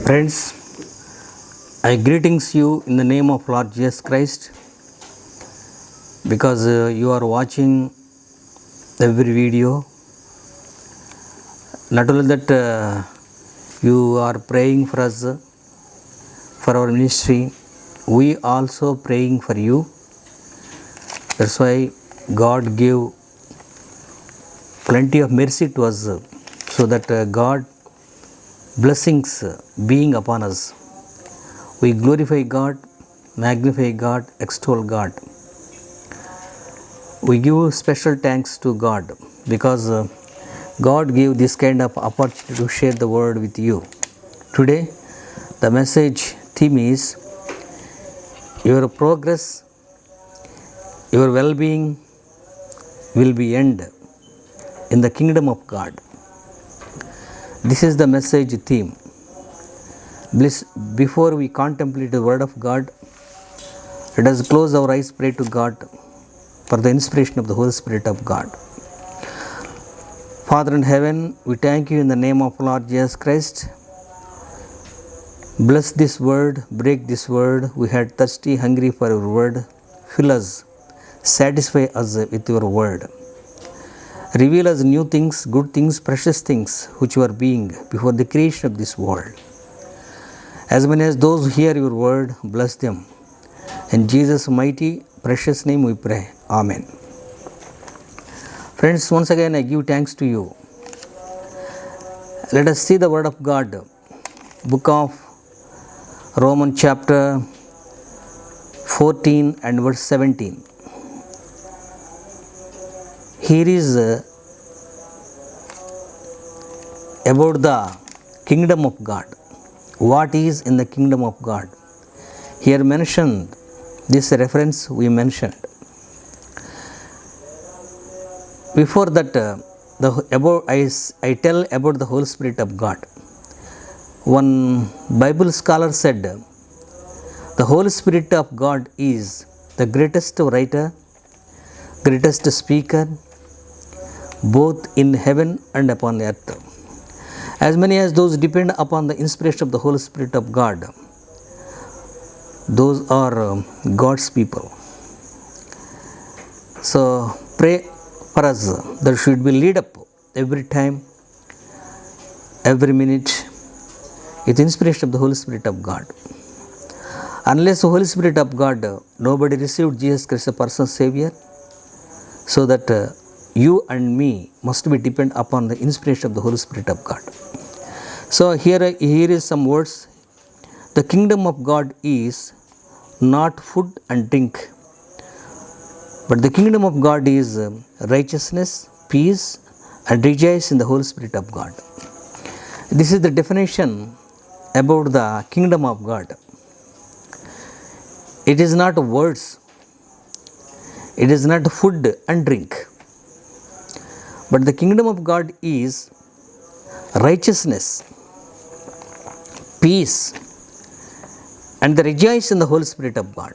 Friends, I greetings you in the name of Lord Jesus Christ because you are watching every video. Not only that, you are praying for us, for our ministry, we also praying for you. That's why God gave plenty of mercy to us so that God blessings being upon us. We glorify God, magnify God, extol God. We give special thanks to God because God gave this kind of opportunity to share the word with you. Today, the message theme is your progress, your well-being will be end in the kingdom of God. This is the message theme. Before we contemplate the word of God, let us close our eyes, pray to God for the inspiration of the Holy Spirit of God. Father in heaven, we thank you in the name of Lord Jesus Christ. Bless this word, break this word. We had thirsty, hungry for your word. Fill us, satisfy us with your word. Reveal us new things, good things, precious things which were being before the creation of this world. As many as those who hear your word, bless them. In Jesus' mighty, precious name we pray. Amen. Friends, once again I give thanks to you. Let us see the word of God. Book of Romans chapter 14 and verse 17. Here is about the kingdom of God. What is in the kingdom of God? Here mentioned, this reference we mentioned. Before that, I tell about the Holy Spirit of God. One Bible scholar said, the Holy Spirit of God is the greatest writer, greatest speaker, both in heaven and upon earth. As many as those depend upon the inspiration of the Holy Spirit of God, those are God's people. So pray for us. There should be lead up every time, every minute with inspiration of the Holy Spirit of God. Unless the Holy Spirit of God, nobody received Jesus Christ as a personal Savior. So that you and me must be depend upon the inspiration of the Holy Spirit of God. So here is some words. The kingdom of God is not food and drink, but the kingdom of God is righteousness, peace, and rejoice in the Holy Spirit of God. This is the definition about the kingdom of God. It is not words, it is not food and drink, but the kingdom of God is righteousness, peace, and the rejoice in the Holy Spirit of God.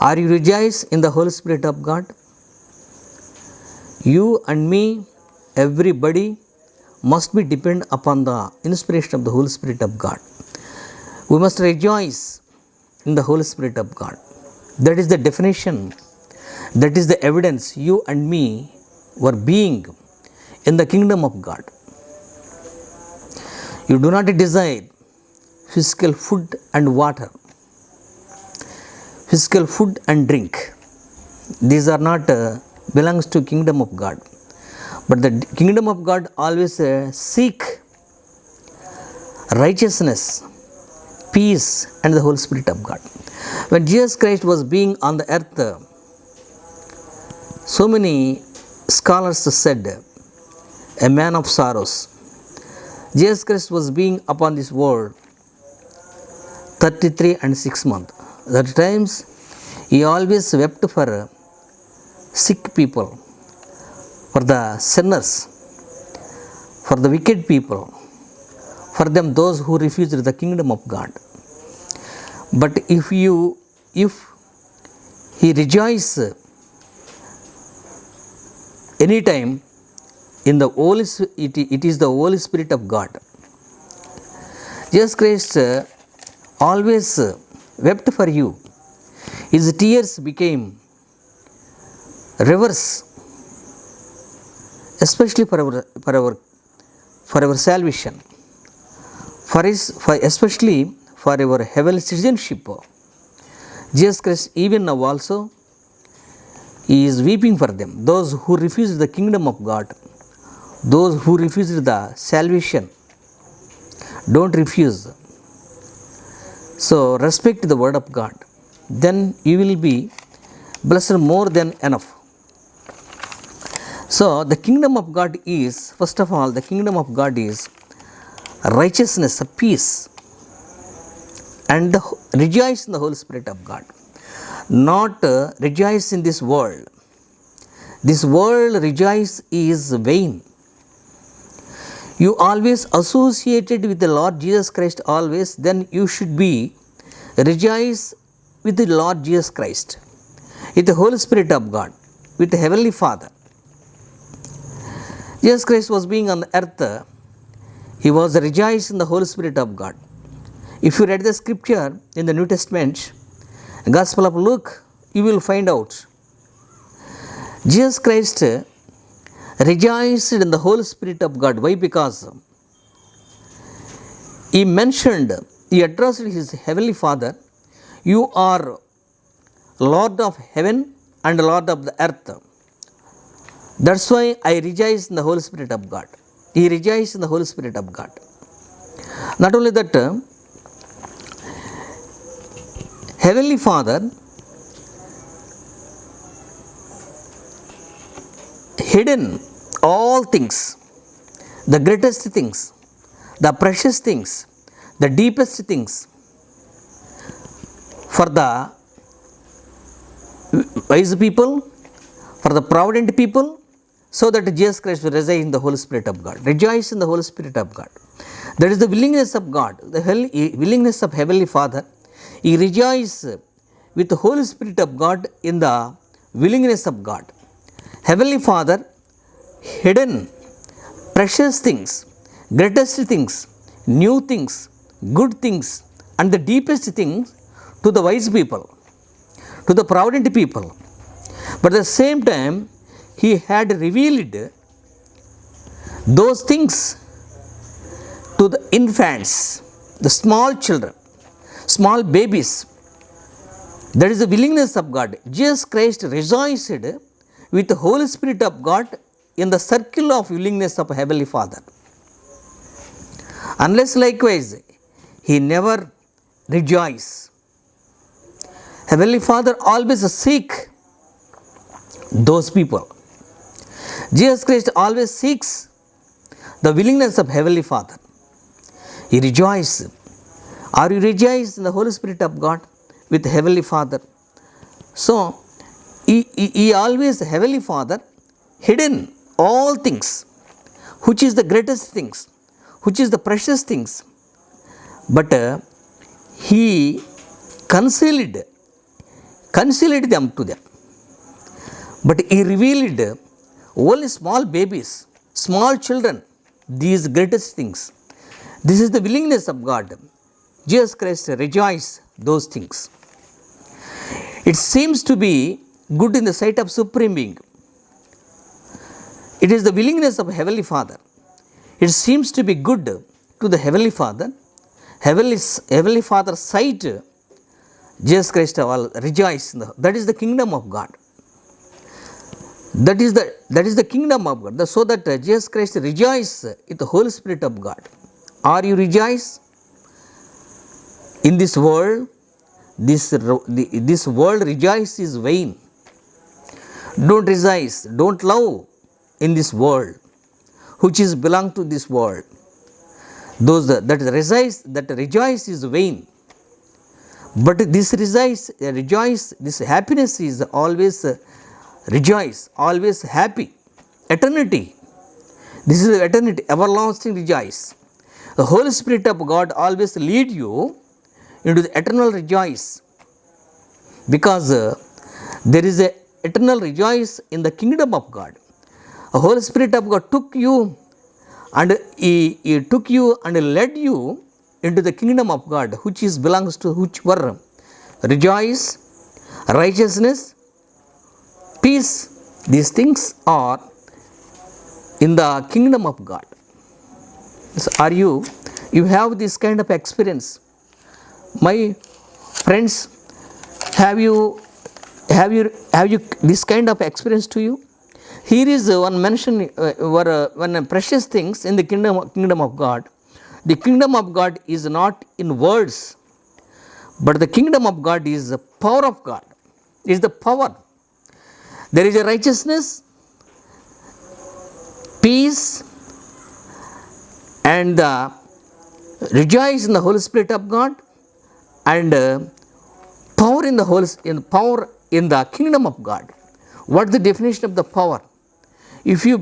Are you rejoice in the Holy Spirit of God? You and me, everybody must be depend upon the inspiration of the Holy Spirit of God. We must rejoice in the Holy Spirit of God. That is the definition, that is the evidence you and me were being in the kingdom of God. You do not desire physical food and water, physical food and drink. These are not belongs to kingdom of God. But the kingdom of God always seek righteousness, peace, and the Holy Spirit of God. When Jesus Christ was being on the earth, so many scholars said, a man of sorrows. Jesus Christ was being upon this world 33 and 6 months. At times, he always wept for sick people, for the sinners, for the wicked people, for them those who refused the kingdom of God. But if he rejoice anytime in the Holy, it is the Holy Spirit of God. Jesus Christ always wept for you. His tears became rivers, especially for our salvation, especially for our heavenly citizenship. Jesus Christ even now also He is weeping for them, those who refused the kingdom of God, those who refused the salvation. Don't refuse. So respect the word of God. Then you will be blessed more than enough. So the kingdom of God is, first of all, the kingdom of God is righteousness, peace, and rejoice in the Holy Spirit of God. Not rejoice in this world. This world rejoice is vain. You always associated with the Lord Jesus Christ always, then you should be rejoice with the Lord Jesus Christ, with the Holy Spirit of God, with the Heavenly Father. Jesus Christ was being on the earth. He was rejoiced in the Holy Spirit of God. If you read the scripture in the New Testament, Gospel of Luke, you will find out Jesus Christ rejoiced in the Holy Spirit of God. Why? Because he mentioned, he addressed his Heavenly Father, you are Lord of heaven and Lord of the earth. That's why I rejoice in the Holy Spirit of God. He rejoiced in the Holy Spirit of God. Not only that, Heavenly Father hidden all things, the greatest things, the precious things, the deepest things for the wise people, for the provident people, so that Jesus Christ will reside in the Holy Spirit of God. Rejoice in the Holy Spirit of God. That is the willingness of God, the willingness of Heavenly Father. He rejoices with the Holy Spirit of God in the willingness of God. Heavenly Father, hidden, precious things, greatest things, new things, good things, and the deepest things to the wise people, to the provident people. But at the same time, He had revealed those things to the infants, the small children, small babies. That is the willingness of God. Jesus Christ rejoiced with the Holy Spirit of God in the circle of willingness of Heavenly Father. Unless likewise, He never rejoices. Heavenly Father always seek those people. Jesus Christ always seeks the willingness of Heavenly Father. He rejoices. Are you rejoiced in the Holy Spirit of God with Heavenly Father? So, He always, Heavenly Father, hidden all things, which is the greatest things, which is the precious things. But He concealed them to them. But He revealed only small babies, small children, these greatest things. This is the willingness of God. Jesus Christ rejoices those things. It seems to be good in the sight of Supreme Being. It is the willingness of Heavenly Father. It seems to be good to the Heavenly Father. Heavenly Father's sight, Jesus Christ will rejoice. That is the kingdom of God. That is the kingdom of God. So that Jesus Christ rejoices in the Holy Spirit of God. Are you rejoice in this world? This world rejoice is vain. Don't rejoice, don't love in this world, which is belong to this world. Those that rejoice is vain. But this rejoice, this happiness is always rejoice, always happy. Eternity. This is eternity, everlasting rejoice. The Holy Spirit of God always lead you into the eternal rejoice, because there is a eternal rejoice in the kingdom of God. The Holy Spirit of God took you and he took you and led you into the kingdom of God, which is belongs to which were rejoice, righteousness, peace. These things are in the kingdom of God. So are you have this kind of experience? My friends, have you this kind of experience to you? Here is one mention one precious things in the kingdom of God. The kingdom of God is not in words, but the kingdom of God is the power of God. Is the power. There is a righteousness, peace, and rejoice in the Holy Spirit of God, and power in the kingdom of God. What is the definition of the power? If you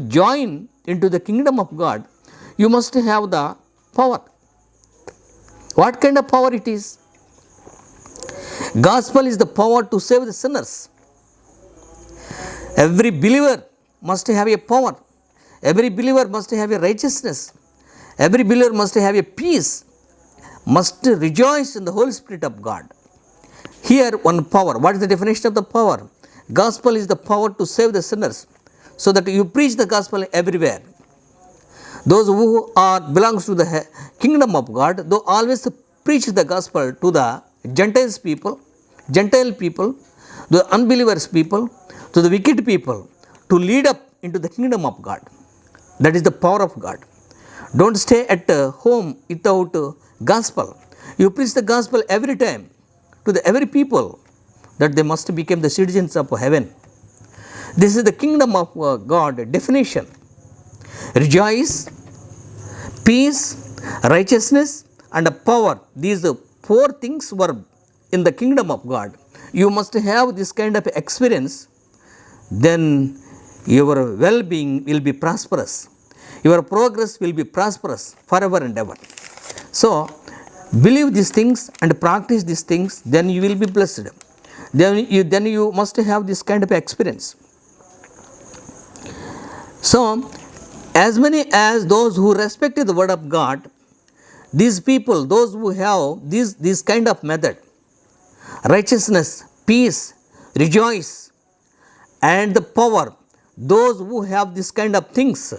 join into the kingdom of God, you must have the power. What kind of power it is? Gospel is the power to save the sinners. Every believer must have a power. Every believer must have a righteousness. Every believer must have a peace. Must rejoice in the Holy Spirit of God. Here one power. What is the definition of the power? Gospel is the power to save the sinners, so that you preach the gospel everywhere. Those who belongs to the kingdom of God, they always preach the gospel to the Gentile people, the unbelievers people, to the wicked people, to lead up into the kingdom of God. That is the power of God. Don't stay at home without gospel. You preach the gospel every time to the every people, that they must become the citizens of heaven. This is the kingdom of God definition. Rejoice, peace, righteousness, and power. These 4 things were in the kingdom of God. You must have this kind of experience, then your well-being will be prosperous. Your progress will be prosperous forever and ever. So, believe these things and practice these things, then you will be blessed. Then you must have this kind of experience. So, as many as those who respect the word of God, these people, those who have this kind of method, righteousness, peace, rejoice, and the power, those who have this kind of things,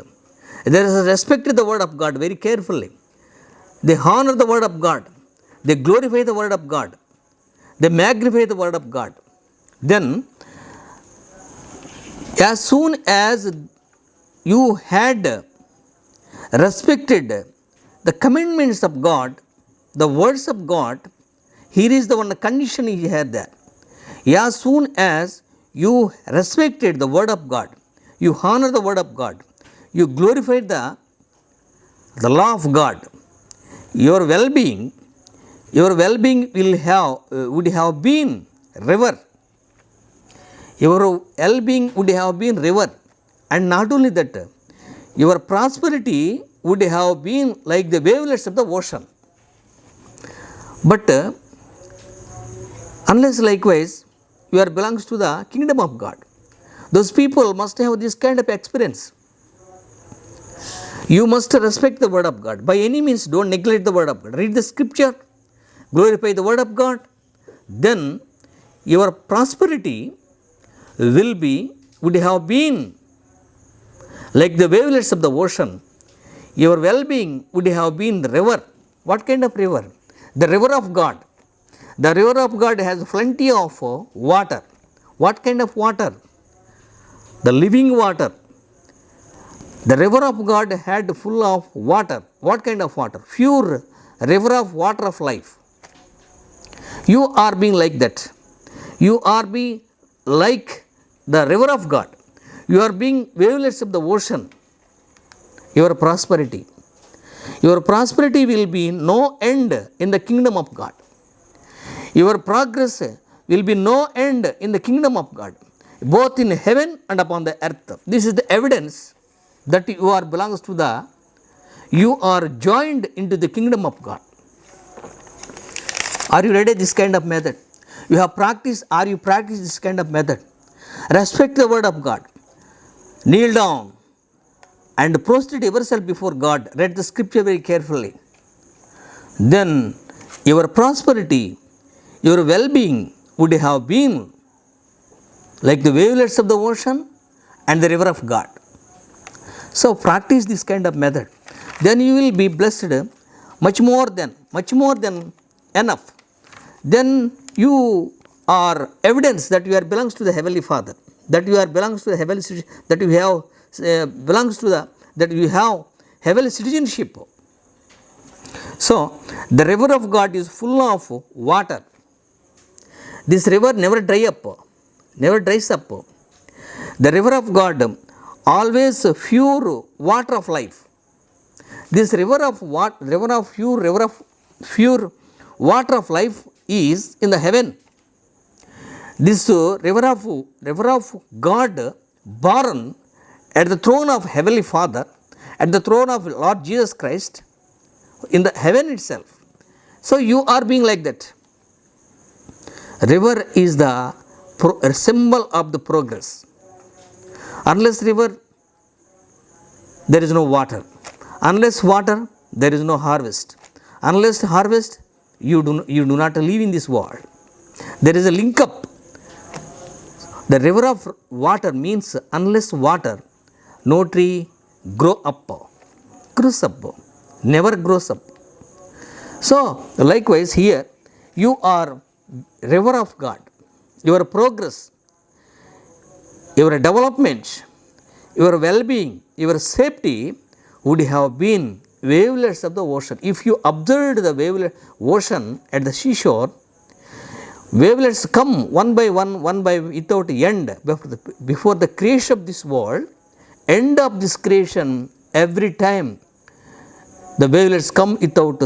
there is a respect to the word of God very carefully. They honor the word of God. They glorify the word of God. They magnify the word of God. Then, as soon as you had respected the commandments of God, the words of God, here is the one condition he had there. As soon as you respected the word of God, you honor the word of God, you glorified the law of God, your well-being would have been river. Your well-being would have been river, and not only that, your prosperity would have been like the wavelets of the ocean. But unless likewise you are belongs to the kingdom of God, those people must have this kind of experience. You must respect the word of God. By any means, don't neglect the word of God. Read the scripture, glorify the word of God. Then your prosperity would have been like the wavelets of the ocean. Your well-being would have been the river. What kind of river? The river of God. The river of God has plenty of water. What kind of water? The living water. The river of God had full of water. What kind of water? Pure river of water of life. You are being like that. You are being like the river of God. You are being wavelets of the ocean. Your prosperity will be no end in the kingdom of God. Your progress will be no end in the kingdom of God, both in heaven and upon the earth. This is the evidence that you are joined into the kingdom of God. Are you ready this kind of method? Are you practice this kind of method? Respect the word of God. Kneel down. and prostrate yourself before God, read the scripture very carefully, then your prosperity, your well being would have been like the wavelets of the ocean and the river of God. So, practice this kind of method. Then you will be blessed much more than enough. Then you are evidence that you are belongs to the Heavenly Father, that you are belongs to the heavenly, that you have belongs to the, that you have heavenly citizenship. So, the river of God is full of water. This river never dries up. The river of God always pure water of life. This river of pure water of life is in the heaven. This river of God born at the throne of Heavenly Father, at the throne of Lord Jesus Christ, in the heaven itself. So you are being like that. River is the symbol of the progress. Unless river, there is no water. Unless water, there is no harvest. Unless harvest, you do not live in this world. There is a link up. The river of water means unless water, no tree grows up, never grows up. So, likewise here, you are river of God. Your progress, your development, your well-being, your safety would have been wavelets of the ocean. If you observed the wavelet ocean at the seashore, wavelets come one by without end before the creation of this world. End of this creation, every time the wavelets come without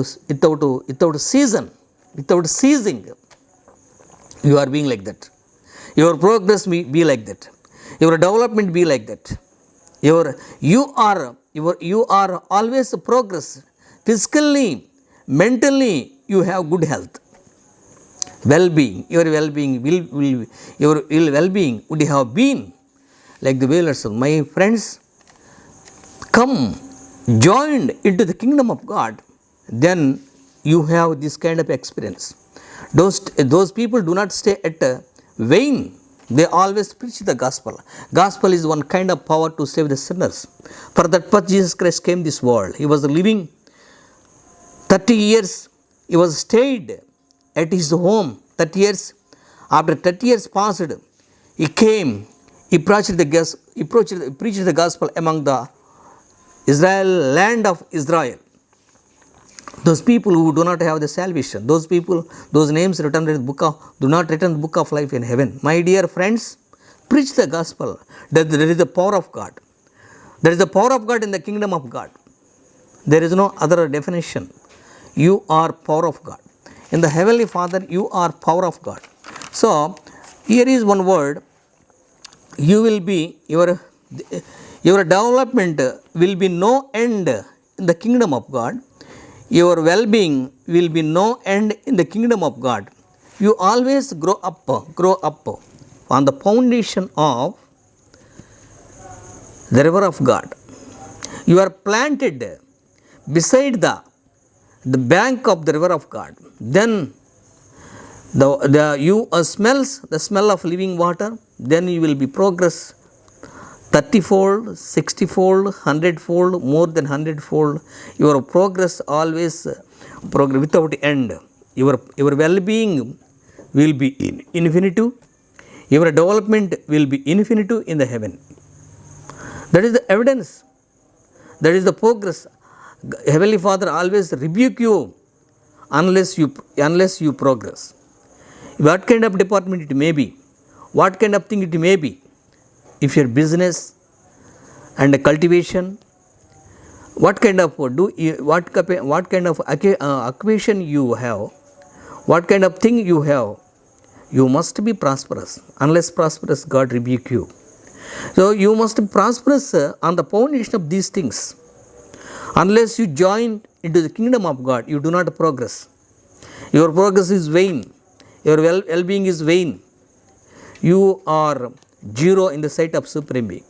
season, without ceasing. You are being like that. Your progress be like that. Your development be like that. You are always progress. Physically, mentally, you have good health. Well-being, your well-being would have been like the wavelets of my friends. Come joined into the kingdom of God, then you have this kind of experience. Those people do not stay at vain. They always preach the gospel. Gospel is one kind of power to save the sinners. For that purpose Jesus Christ came this world. He was living 30 years. He was stayed at his home 30 years. After 30 years passed, he came. He preached the gospel among the land of Israel. Those people who do not have the salvation, those names written in the book do not written in the book of life in heaven. My dear friends, preach the gospel. That there is the power of God. There is the power of God in the kingdom of God. There is no other definition. You are power of God. In the Heavenly Father, you are power of God. So, here is one word. You will be, your development will be no end in the kingdom of God. Your well-being will be no end in the kingdom of God. You always grow up on the foundation of the river of God. You are planted beside the bank of the river of God. Then you smells the smell of living water. Then you will be progress 30-fold, 60-fold, 100-fold, more than 100-fold. Your progress always progress without end. Your well-being will be in infinitive. Your development will be infinitive in the heaven. That is the evidence. That is the progress. Heavenly Father always rebuke you unless you progress. What kind of department it may be, what kind of thing it may be. If your business and cultivation, what kind of occupation you have, what kind of thing you have, you must be prosperous. Unless prosperous, God rebuke you. So you must be prosperous on the foundation of these things. Unless you join into the kingdom of God, you do not progress. Your progress is vain. Your well-being is vain. You are zero in the sight of Supreme Being.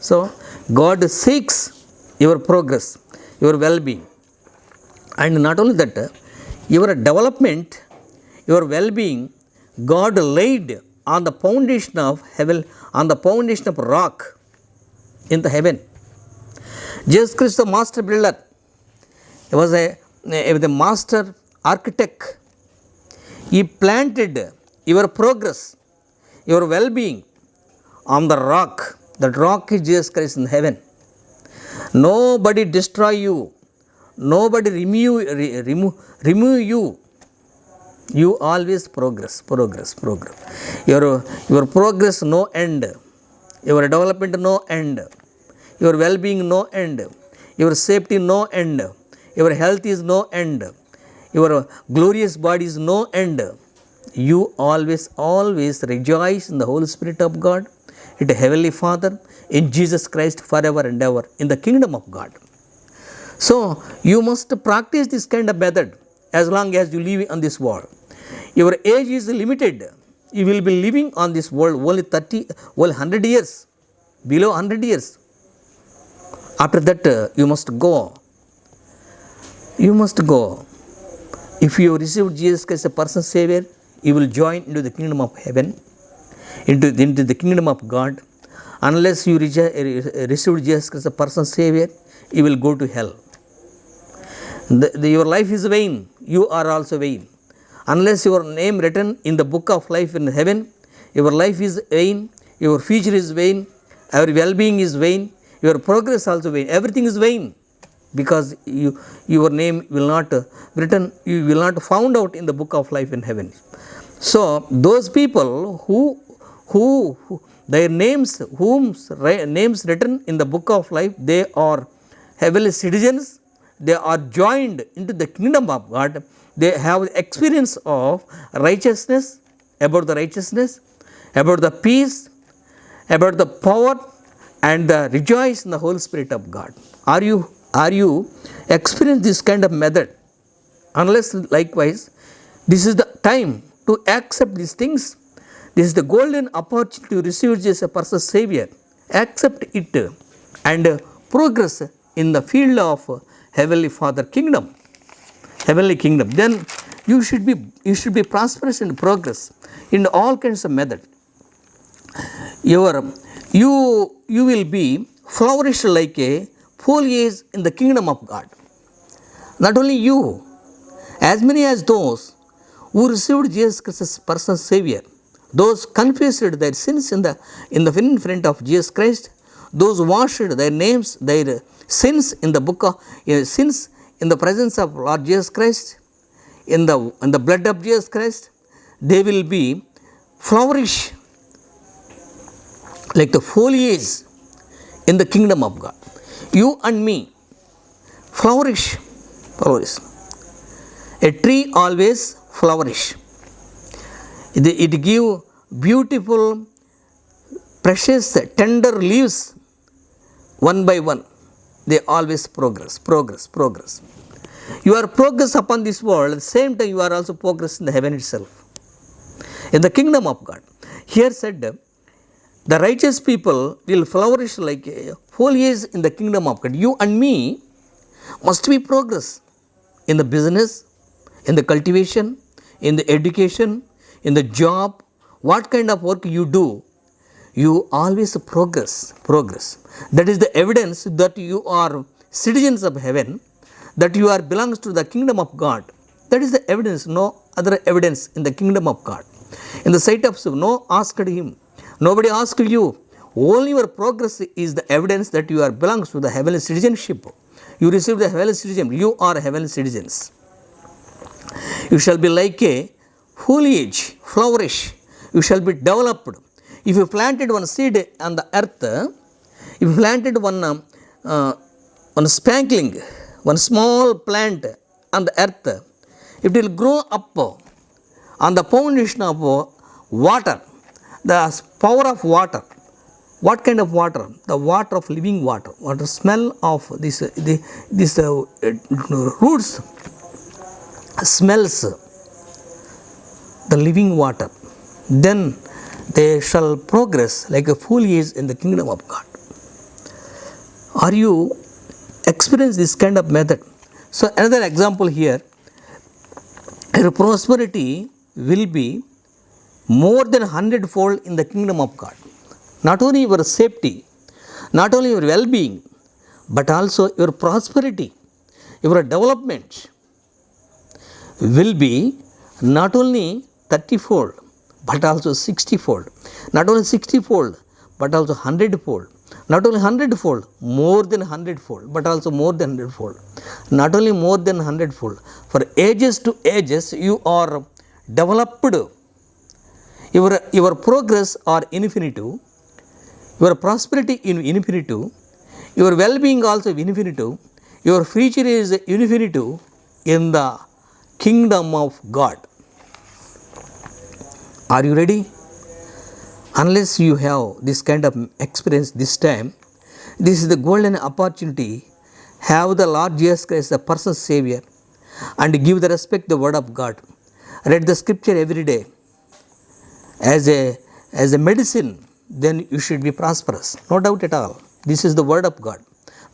So, God seeks your progress, your well-being. And not only that, your development, your well-being, God laid on the foundation of heaven, on the foundation of rock in the heaven. Jesus Christ, the master builder, he was the master architect. He planted your progress, your well-being on the rock. That rock is Jesus Christ in heaven. Nobody destroy you. Nobody remove you. You always progress. Your progress no end. Your development no end. Your well-being no end. Your safety no end. Your health is no end. Your glorious body is no end. You always rejoice in the Holy Spirit of God, in the Heavenly Father, in Jesus Christ forever and ever, in the kingdom of God. So, you must practice this kind of method as long as you live on this world. Your age is limited. You will be living on this world only 100 years, below 100 years. After that, you must go. You must go. If you receive Jesus Christ as a personal Savior, you will join into the kingdom of heaven, into the kingdom of God. Unless you receive Jesus Christ as a personal Savior, you will go to hell. Your life is vain. You are also vain. Unless your name written in the book of life in heaven, your life is vain, your future is vain, your well-being is vain, your progress also vain. Everything is vain, because your name will not written, you will not found out in the book of life in heaven. So those people who their names, whose names written in the book of life, they are heavenly citizens. They are joined into the kingdom of God. They have experience of righteousness, about the righteousness, about the peace, about the power, and the rejoice in the Holy Spirit of God. Are you experience this kind of method? Unless likewise, this is the time to accept these things. This is the golden opportunity to receive Jesus as a personal Savior. Accept it and progress in the field of Heavenly Father kingdom, heavenly kingdom. Then you should be prosperous in progress in all kinds of method. You will be flourish like a foliage in the kingdom of God. Not only you, as many as those who received Jesus Christ as personal Savior, those confessed their sins in front of Jesus Christ, those washed their names, their sins in the book of sins in the presence of Lord Jesus Christ, in the blood of Jesus Christ, they will be flourish like the foliage in the kingdom of God. You and me flourish. A tree always flourish. It give beautiful, precious, tender leaves one by one. They always progress. You are progress upon this world, at the same time you are also progress in the heaven itself, in the kingdom of God. Here said, the righteous people will flourish like a foliage in the kingdom of God. You and me must be progress in the business, in the cultivation, in the education, in the job. What kind of work you do, you always progress. That is the evidence that you are citizens of heaven, that you are belongs to the kingdom of God. That is the evidence, no other evidence in the kingdom of God. In the sight of no asked him, nobody asked you. Only your progress is the evidence that you are belongs to the heavenly citizenship. You receive the heavenly citizenship. You are heavenly citizens. You shall be like a foliage, flourish. You shall be developed. If you planted one seed on the earth, if you planted one spankling, one small plant on the earth, it will grow up on the foundation of water, the power of water. What kind of water? The water of living water. What the smell of this roots smells the living water. Then they shall progress like a foliage in the kingdom of God. Are you experience this kind of method. So another example here, your prosperity will be more than 100-fold in the kingdom of God. Not only your safety, not only your well-being, but also your prosperity, your development will be not only 30-fold, but also 60-fold. Not only 60-fold, but also 100-fold. Not only 100-fold, more than 100-fold, but also more than 100-fold. Not only more than 100-fold, for ages to ages you are developed. Your progress are infinitive, your prosperity in infinitive, your well-being also infinitive, your future is infinitive in the kingdom of God. Are you ready? Unless you have this kind of experience this time, this is the golden opportunity. Have the Lord Jesus Christ, the personal Savior, and give the respect the Word of God. Read the Scripture every day as a medicine. Then you should be prosperous. No doubt at all. This is the Word of God,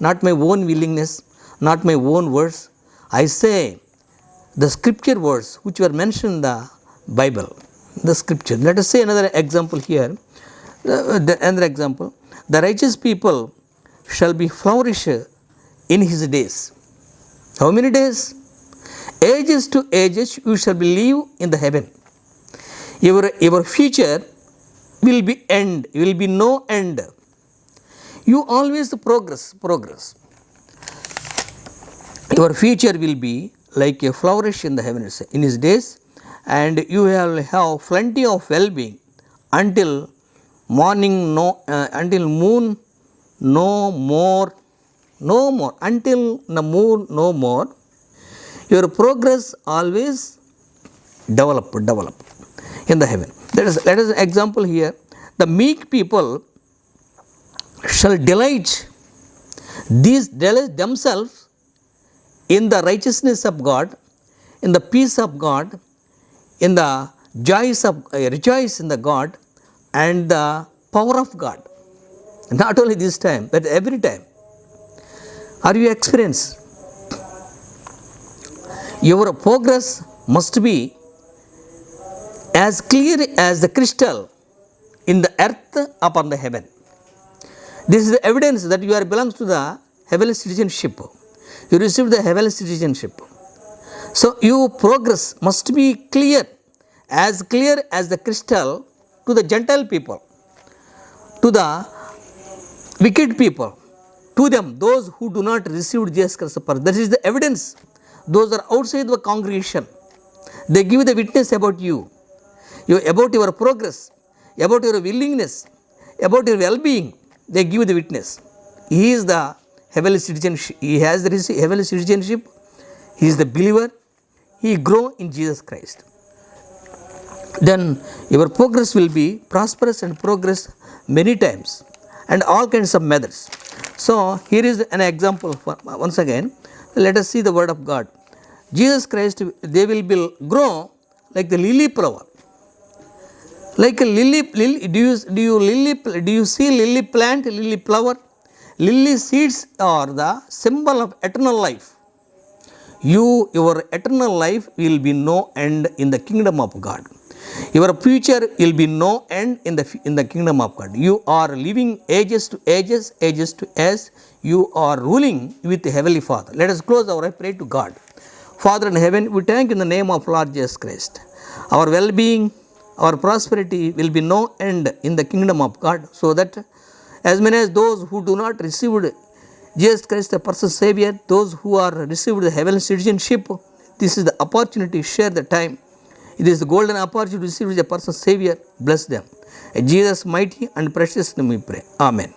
not my own willingness, not my own words. I say the Scripture words which were mentioned in the Bible. The Scripture. Let us say another example here. Another example. The righteous people shall be flourish in his days. How many days? Ages to ages you shall live in the heaven. Your future will be end. Will be no end. You always progress. Your future will be like a flourish in the heavens in his days, and you will have plenty of well-being until morning, until moon, no more, until the moon, no more. Your progress always develop in the heaven. Let us an example here. The meek people shall delight themselves in the righteousness of God, in the peace of God, in the joys of rejoice in the God and the power of God. Not only this time, but every time. Are you experienced? Your progress must be as clear as the crystal in the earth upon the heaven. This is the evidence that you are belongs to the heavenly citizenship. You received the heavenly citizenship. So your progress must be clear as the crystal to the Gentile people, to the wicked people, to them, those who do not receive Jesus Christ. That is the evidence. Those are outside the congregation. They give the witness about you, about your progress, about your willingness, about your well-being. They give the witness. He is the heavenly citizenship. He has the heavenly citizenship. He is the believer. He grow in Jesus Christ. Then your progress will be prosperous and progress many times and all kinds of methods. So here is an example once again. Let us see the Word of God. Jesus Christ, they will grow like the lily flower. Like a lily, do you see lily plant, lily flower? Lily seeds are the symbol of eternal life. Your eternal life will be no end in the kingdom of God. Your future will be no end in the kingdom of God. You are living ages to ages to as you are ruling with the Heavenly Father. Let us close our prayer to God. Father in heaven, we thank you in the name of Lord Jesus Christ. Our well-being, our prosperity will be no end in the kingdom of God, so that as many as those who do not receive Jesus Christ, the personal Savior, those who are received the heavenly citizenship, this is the opportunity, share the time. It is the golden opportunity to receive the personal Savior. Bless them. In Jesus' mighty and precious name we pray. Amen.